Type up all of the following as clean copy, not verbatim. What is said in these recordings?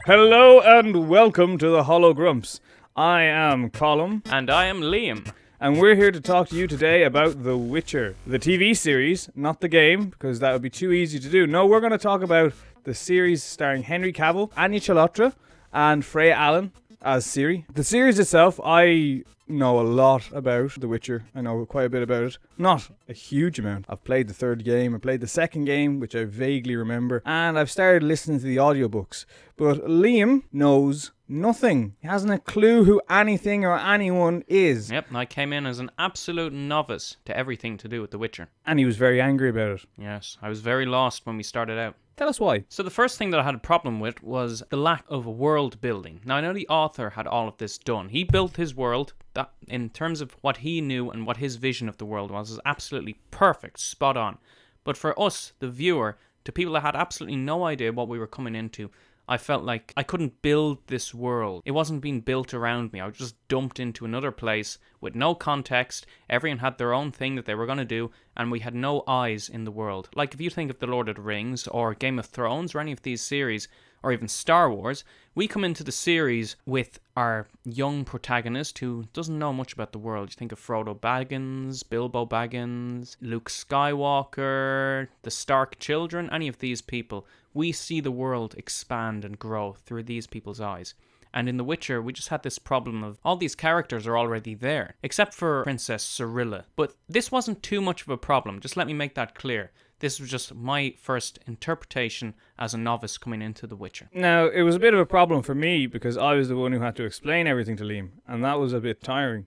Hello and welcome to the Hollow Grumps. I am Colum. And I am Liam. And we're here to talk to you today about The Witcher. The TV series, not the game, because that would be too easy to do. No, we're going to talk about the series starring Henry Cavill, Anya Chalotra, and Freya Allan as Ciri. The series itself, I know a lot about The Witcher. I know quite a bit about it. Not a huge amount. I've played the third game, I played the second game, which I vaguely remember, and I've started listening to the audiobooks. But Liam knows nothing. He hasn't a clue who anything or anyone is. Yep, I came in as an absolute novice to everything to do with The Witcher. And he was very angry about it. Yes, I was very lost when we started out. Tell us why. So the first thing that I had a problem with was the lack of world building. Now I know the author had all of this done. He built his world. That, in terms of what he knew and what his vision of the world was, is absolutely perfect, spot on. But for us, the viewer, to people that had absolutely no idea what we were coming into, I felt like I couldn't build this world. It wasn't being built around me. I was just dumped into another place with no context. Everyone had their own thing that they were going to do, and we had no eyes in the world. Like if you think of The Lord of the Rings or Game of Thrones or any of these series, or even Star Wars, we come into the series with our young protagonist who doesn't know much about the world. You think of Frodo Baggins, Bilbo Baggins, Luke Skywalker, the Stark children, any of these people. We see the world expand and grow through these people's eyes. And in The Witcher, we just had this problem of all these characters are already there, except for Princess Cirilla. But this wasn't too much of a problem, just let me make that clear. This was just my first interpretation as a novice coming into The Witcher. Now, it was a bit of a problem for me because I was the one who had to explain everything to Liam, and that was a bit tiring.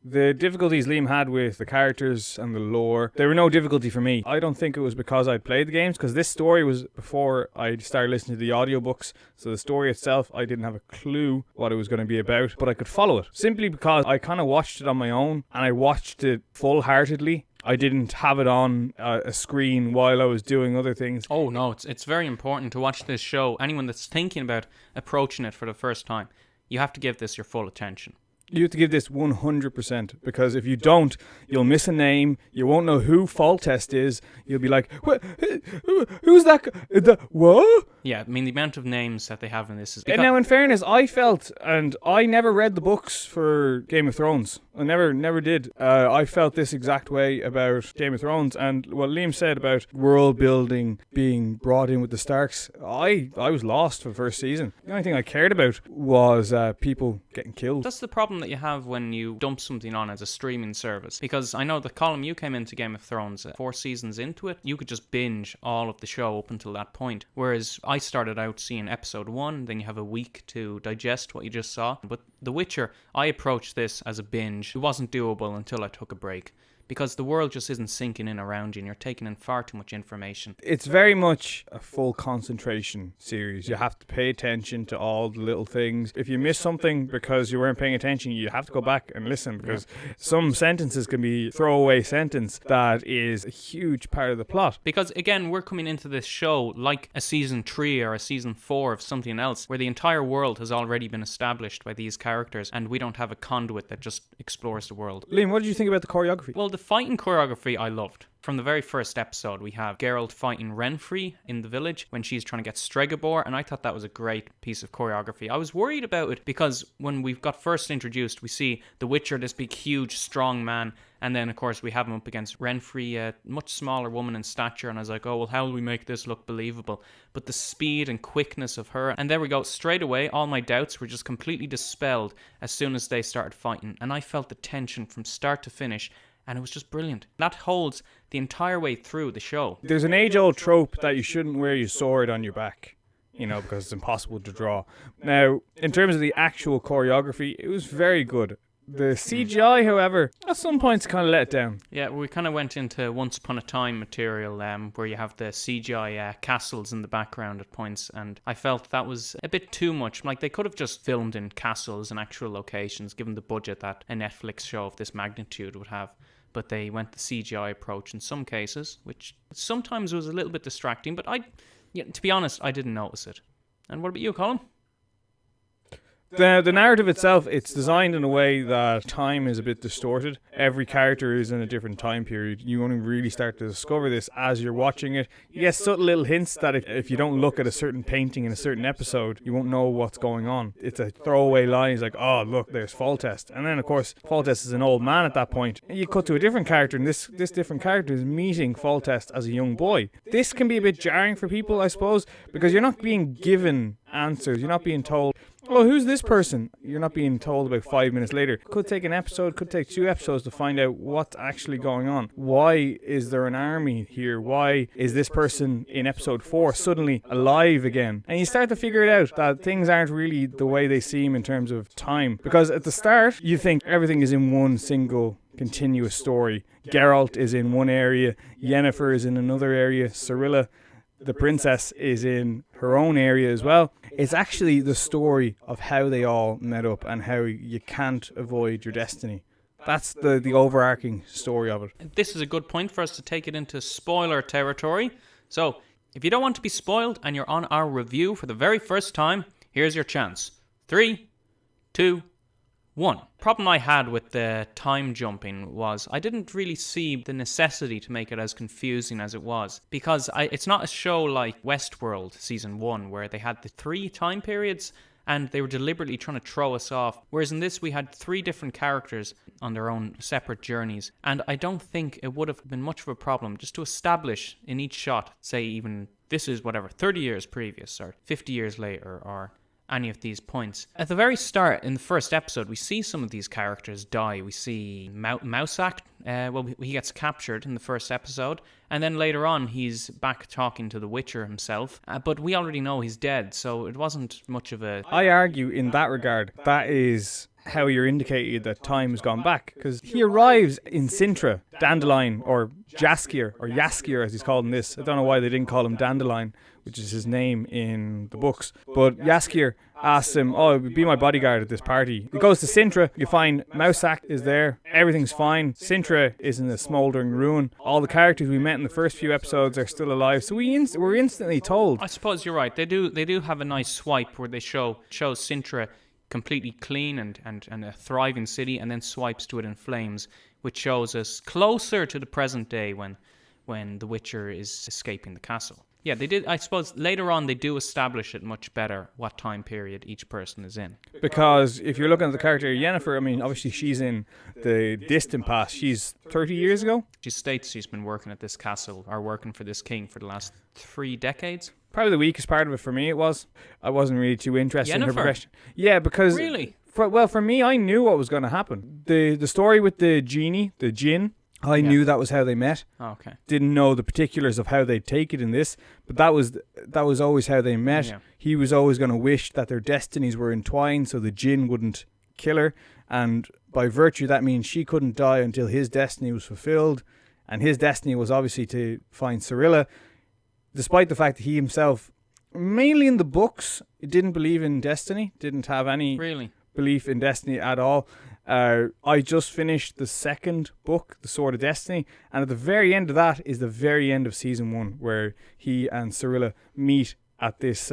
The difficulties Liam had with the characters and the lore, they were no difficulty for me. I don't think it was because I'd played the games, because this story was before I started listening to the audiobooks, so the story itself, I didn't have a clue what it was going to be about, but I could follow it. Simply because I kind of watched it on my own, and I watched it full-heartedly. I didn't have it on a screen while I was doing other things. Oh no, it's very important to watch this show. Anyone that's thinking about approaching it for the first time, you have to give this your full attention. You have to give this 100%, because if you don't, you'll miss a name, you won't know who Foltest is, you'll be like, who's that? What? Yeah, I mean, the amount of names that they have in this is... And now, in fairness, I felt, and I never read the books for Game of Thrones. I never did. I felt this exact way about Game of Thrones, and what Liam said about world building being brought in with the Starks, I was lost for the first season. The only thing I cared about was people getting killed. That's the problem that you have when you dump something on as a streaming service, because I know the Colum, you came into Game of Thrones 4 seasons into it, you could just binge all of the show up until that point, whereas I started out seeing episode 1, then you have a week to digest what you just saw. But The Witcher, I approached this as a binge. It wasn't doable until I took a break, because the world just isn't sinking in around you and you're taking in far too much information. It's very much a full concentration series. You have to pay attention to all the little things. If you miss something because you weren't paying attention, you have to go back and listen, because some sentences can be throwaway sentence that is a huge part of the plot. Because again, we're coming into this show like a season 3 or a season 4 of something else, where the entire world has already been established by these characters and we don't have a conduit that just explores the world. Liam, what did you think about the choreography? Well, the fighting choreography I loved. From the very first episode, we have Geralt fighting Renfri in the village when she's trying to get Stregobor, and I thought that was a great piece of choreography. I was worried about it because when we got first introduced, we see the Witcher, this big, huge, strong man, and then, of course, we have him up against Renfri, a much smaller woman in stature, and I was like, oh, well, how will we make this look believable? But the speed and quickness of her, and there we go, straight away, all my doubts were just completely dispelled as soon as they started fighting, and I felt the tension from start to finish, and it was just brilliant. That holds the entire way through the show. There's an age-old trope that you shouldn't wear your sword on your back, because it's impossible to draw. Now, in terms of the actual choreography, it was very good. The CGI, however, at some points kind of let it down. Yeah, we kind of went into Once Upon a Time material where you have the CGI castles in the background at points, and I felt that was a bit too much. Like, they could have just filmed in castles and actual locations, given the budget that a Netflix show of this magnitude would have. But they went the CGI approach in some cases, which sometimes was a little bit distracting, but to be honest, I didn't notice it. And what about you, Colin? The narrative itself, it's designed in a way that time is a bit distorted. Every character is in a different time period. You only really start to discover this as you're watching it. You get subtle little hints that if you don't look at a certain painting in a certain episode, you won't know what's going on. It's a throwaway line. It's like, oh, look, there's Foltest. And then, of course, Foltest is an old man at that point. And you cut to a different character, and this different character is meeting Foltest as a young boy. This can be a bit jarring for people, I suppose, because you're not being given answers. You're not being told, oh, who's this person? You're not being told about 5 minutes later. Could take an episode, could take 2 episodes to find out what's actually going on. Why is there an army here? Why is this person in episode 4 suddenly alive again? And you start to figure it out that things aren't really the way they seem in terms of time. Because at the start, you think everything is in one single continuous story. Geralt is in one area, Yennefer is in another area, Cirilla, the princess, is in her own area as well. It's actually the story of how they all met up and how you can't avoid your destiny. That's the overarching story of it. This is a good point for us to take it into spoiler territory. So, if you don't want to be spoiled and you're on our review for the very first time, here's your chance. 3, 2, 1. Problem I had with the time jumping was I didn't really see the necessity to make it as confusing as it was, because it's not a show like Westworld Season 1 where they had the 3 time periods and they were deliberately trying to throw us off, whereas in this we had 3 different characters on their own separate journeys, and I don't think it would have been much of a problem just to establish in each shot, say even this is whatever 30 years previous or 50 years later or any of these points. At the very start, in the first episode, we see some of these characters die. We see Mousak, he gets captured in the first episode, and then later on he's back talking to the Witcher himself, but we already know he's dead, so it wasn't much of a... I argue in that regard, that is how you're indicated that time has gone back, because he arrives in Sintra, Dandelion, or Jaskier as he's called in this. I don't know why they didn't call him Dandelion, which is his name in the books. But Jaskier asks him, oh, be my bodyguard at this party. He goes to Sintra. You find Mousak is there. Everything's fine. Sintra is in a smouldering ruin. All the characters we met in the first few episodes are still alive. So we're instantly told. I suppose you're right. They do have a nice swipe where they show Sintra completely clean and a thriving city, and then swipes to it in flames, which shows us closer to the present day when the Witcher is escaping the castle. Yeah, they did. I suppose later on they do establish it much better what time period each person is in. Because if you're looking at the character Yennefer, I mean, obviously she's in the distant past. She's 30 years ago. She states she's been working at this castle or working for this king for the last 3 decades. Probably the weakest part of it for me it was. I wasn't really too interested in her Yennefer? progression. Yeah, because... Really? For me, I knew what was going to happen. The story with the genie, the djinn, I knew that was how they met. Oh, okay. Didn't know the particulars of how they'd take it in this, but that was always how they met. Yeah. He was always going to wish that their destinies were entwined so the djinn wouldn't kill her, and by virtue that means she couldn't die until his destiny was fulfilled, and his destiny was obviously to find Cirilla, despite the fact that he himself, mainly in the books, didn't believe in destiny, didn't have any belief in destiny at all. I just finished the second book, The Sword of Destiny, and at the very end of that is the very end of season 1, where he and Cirilla meet at this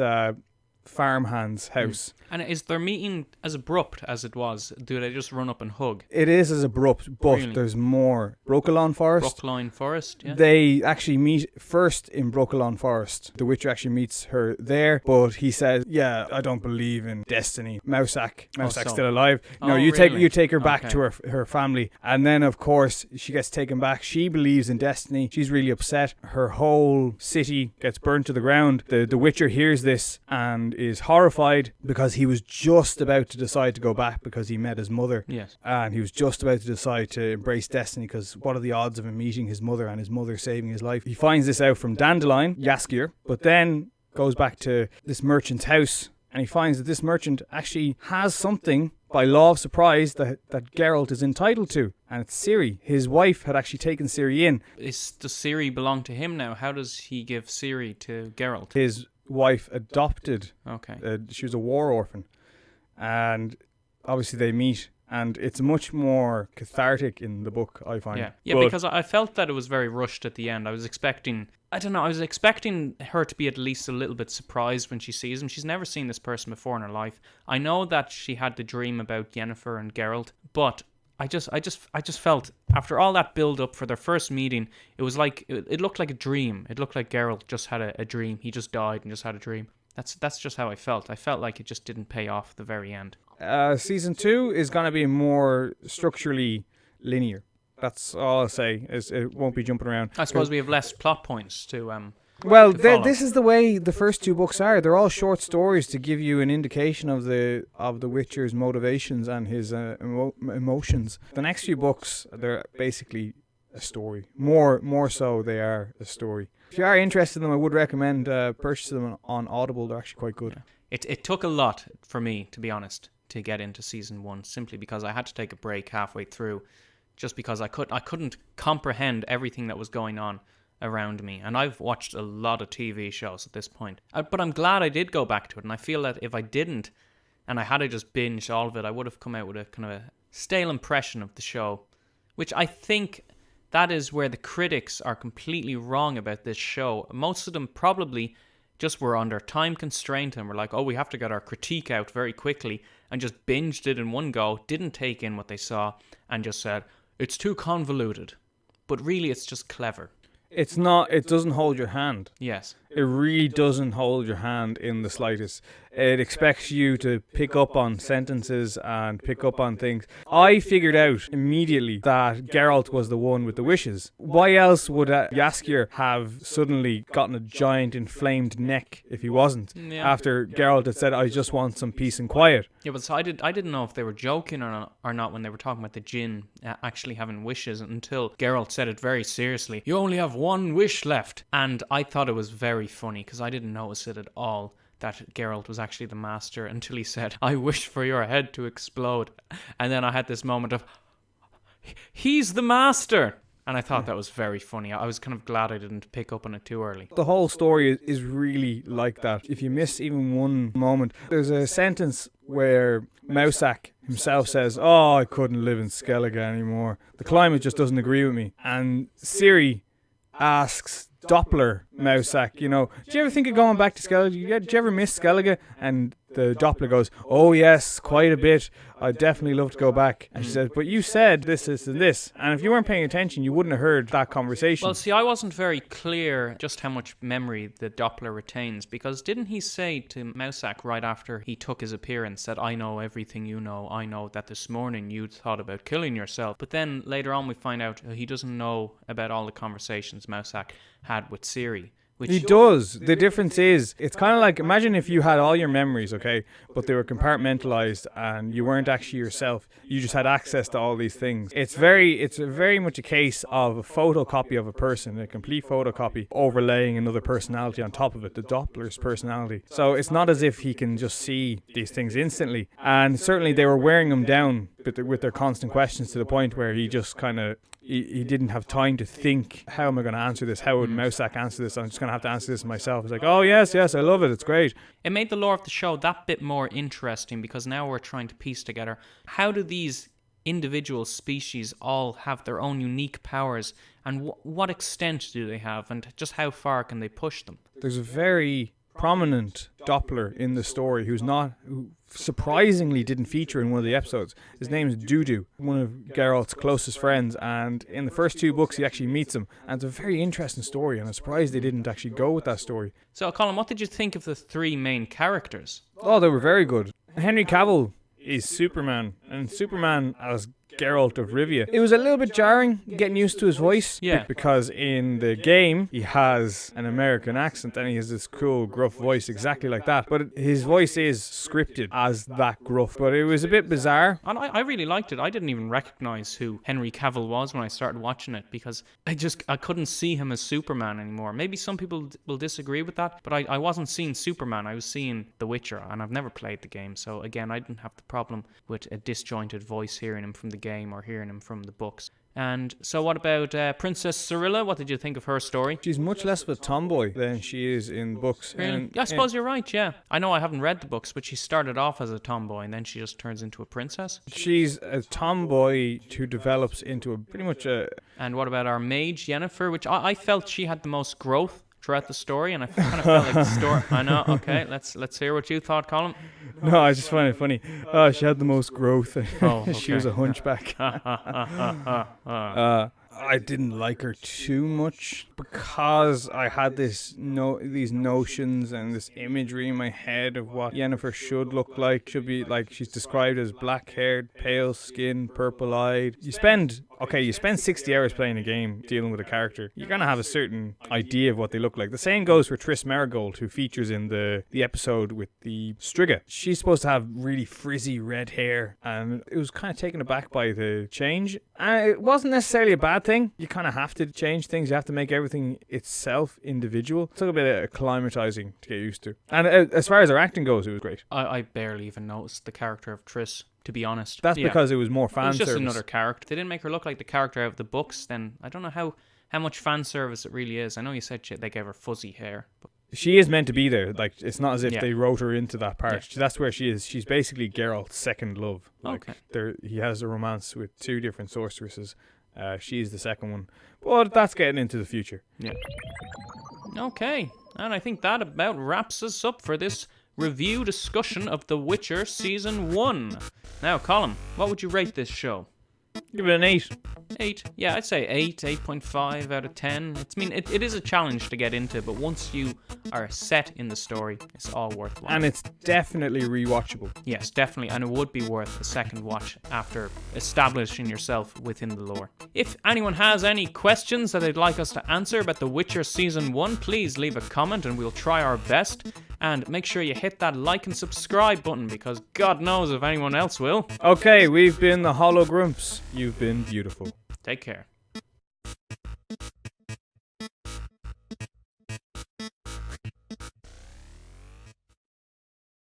farmhand's house. And is their meeting as abrupt as it was? Do they just run up and hug? It is as abrupt, but there's more. Brokilon Forest. Brokilon Forest, yeah. They actually meet first in Brokilon Forest. The Witcher actually meets her there, but he says, yeah, I don't believe in destiny. Mousak's still alive. No, you take her back to her family. And then, of course, she gets taken back. She believes in destiny. She's really upset. Her whole city gets burnt to the ground. The Witcher hears this and is horrified because he was just about to decide to go back because he met his mother. Yes. And he was just about to decide to embrace destiny because what are the odds of him meeting his mother and his mother saving his life? He finds this out from Dandelion, Jaskier, but then goes back to this merchant's house and he finds that this merchant actually has something by law of surprise that Geralt is entitled to, and it's Ciri. His wife had actually taken Ciri in. Does Ciri belong to him now? How does he give Ciri to Geralt? His wife adopted. Okay. She was a war orphan, and obviously they meet, and it's much more cathartic in the book, I find. Yeah, because I felt that it was very rushed at the end. I was expecting I don't know. I was expecting her to be at least a little bit surprised when she sees him. She's never seen this person before in her life. I know that she had the dream about Yennefer and Geralt, but I just felt after all that build up for their first meeting, it was like it looked like a dream. It looked like Geralt just had a dream. He just died and just had a dream. That's just how I felt. I felt like it just didn't pay off at the very end. Season 2 is going to be more structurally linear. That's all I'll say. Is it won't be jumping around. I suppose we have less plot points to Well, follow. this is the way the first 2 books are. They're all short stories to give you an indication of the Witcher's motivations and his emotions. The next few books, they're basically a story. More so, they are a story. If you are interested in them, I would recommend purchasing them on Audible. They're actually quite good. Yeah. It took a lot for me, to be honest, to get into season 1, simply because I had to take a break halfway through, just because I couldn't comprehend everything that was going on around me. And I've watched a lot of TV shows at this point. But I'm glad I did go back to it. And I feel that if I didn't, and I had to just binge all of it, I would have come out with a kind of a stale impression of the show. Which I think that is where the critics are completely wrong about this show. Most of them probably just were under time constraint and were like, oh, we have to get our critique out very quickly, and just binged it in one go, didn't take in what they saw, and just said, it's too convoluted. But really, it's just clever. It's not. It doesn't hold your hand. Yes. It really doesn't hold your hand in the slightest. It expects you to pick up on sentences and pick up on things. I figured out immediately that Geralt was the one with the wishes. Why else would Jaskier have suddenly gotten a giant inflamed neck if he wasn't? Yeah. After Geralt had said, I just want some peace and quiet. Yeah, but so I didn't know if they were joking or not when they were talking about the djinn actually having wishes, until Geralt said it very seriously. You only have one wish left. And I thought it was very funny, because I didn't notice it at all, that Geralt was actually the master, until he said, I wish for your head to explode. And then I had this moment of, he's the master. And I thought that was very funny. I was kind of glad I didn't pick up on it too early. The whole story is really like that. If you miss even one moment, there's a sentence where Mousak himself says, oh, I couldn't live in Skellige anymore. The climate just doesn't agree with me. And Ciri asks Doppler Mousak, do you ever think of going back to Skellige? Did you ever miss Skellige? And the Doppler goes, oh yes, quite a bit. I'd definitely love to go back. And she says, but you said this, this, and this. And if you weren't paying attention, you wouldn't have heard that conversation. Well, see, I wasn't very clear just how much memory the Doppler retains, because didn't he say to Mousak right after he took his appearance that I know everything you know, I know that this morning you thought about killing yourself. But then later on we find out he doesn't know about all the conversations Mousak had with Ciri. He does. The difference is, it's kind of like, imagine if you had all your memories, okay, but they were compartmentalized and you weren't actually yourself. You just had access to all these things. It's very much a case of a photocopy of a person, a complete photocopy, overlaying another personality on top of it, the Doppler's personality. So it's not as if he can just see these things instantly. And certainly they were wearing him down with their constant questions, to the point where he just kind of, he didn't have time to think, how am I going to answer this? How would Mousak answer this? I'm just going to have to answer this myself. It's like, oh, yes, I love it. It's great. It made the lore of the show that bit more interesting, because now we're trying to piece together, how do these individual species all have their own unique powers, and what extent do they have, and just how far can they push them? There's a very prominent Doppler in the story who surprisingly didn't feature in one of the episodes. His name is Dudu, one of Geralt's closest friends, and in the first 2 books he actually meets him, and it's a very interesting story, and I'm surprised they didn't actually go with that story. So Colin, what did you think of the 3 main characters? Oh, they were very good. Henry Cavill is Superman, and Superman as Geralt of Rivia. It was a little bit jarring getting used to his voice, because in the game he has an American accent and he has this cool gruff voice exactly like that, but his voice is scripted as that gruff, but it was a bit bizarre. And I really liked it. I didn't even recognize who Henry Cavill was when I started watching it, because I couldn't see him as Superman anymore. Maybe some people will disagree with that, but I wasn't seeing Superman, I was seeing The Witcher, and I've never played the game, so again, I didn't have the problem with a disjointed voice hearing him from the game or hearing him from the books. And so what about Princess Cyrilla? What did you think of her story? She's much less of a tomboy than she is in books. Really? Yeah, I suppose you're right, yeah. I know I haven't read the books, but she started off as a tomboy and then she just turns into a princess. She's a tomboy who develops into pretty much a... And what about our mage, Yennefer, which I felt she had the most growth throughout the story, and I kind of felt like the story... I know, okay, let's hear what you thought, Colin. No, I just find it funny. Oh, she had the most growth. Oh, okay. She was a hunchback. I didn't like her too much because I had these notions and this imagery in my head of what Yennefer should look like. Should be like, she's described as black-haired, pale skin, purple-eyed. You spend 60 hours playing a game dealing with a character. You're gonna have a certain idea of what they look like. The same goes for Triss Merigold, who features in the episode with the Striga. She's supposed to have really frizzy red hair, and it was kind of taken aback by the change. And it wasn't necessarily a bad thing. You kind of have to change things. You have to make everything itself individual. It took a bit of acclimatizing to get used to. And as far as her acting goes, it was great. I barely even noticed the character of Triss, to be honest. That's because it was more fan service. It was just another character. They didn't make her look like the character out of the books. Then I don't know how much fan service it really is. I know you said they gave her fuzzy hair, but she is meant to be there. Like, it's not as if they wrote her into that part. Yeah. That's where she is. She's basically Geralt's second love. Like, okay. He has a romance with two different sorceresses. She's the second one. But that's getting into the future. Yeah. Okay. And I think that about wraps us up for this review discussion of The Witcher Season 1. Now, Colin, what would you rate this show? Give it an 8. 8? Yeah, I'd say 8, 8.5 out of 10. It is a challenge to get into, but once you are set in the story, it's all worthwhile. And it's definitely rewatchable. Yes, definitely, and it would be worth a second watch after establishing yourself within the lore. If anyone has any questions that they'd like us to answer about The Witcher Season 1, please leave a comment and we'll try our best. And make sure you hit that like and subscribe button, because God knows if anyone else will. Okay, we've been the Hollow Grumps. You've been beautiful. Take care.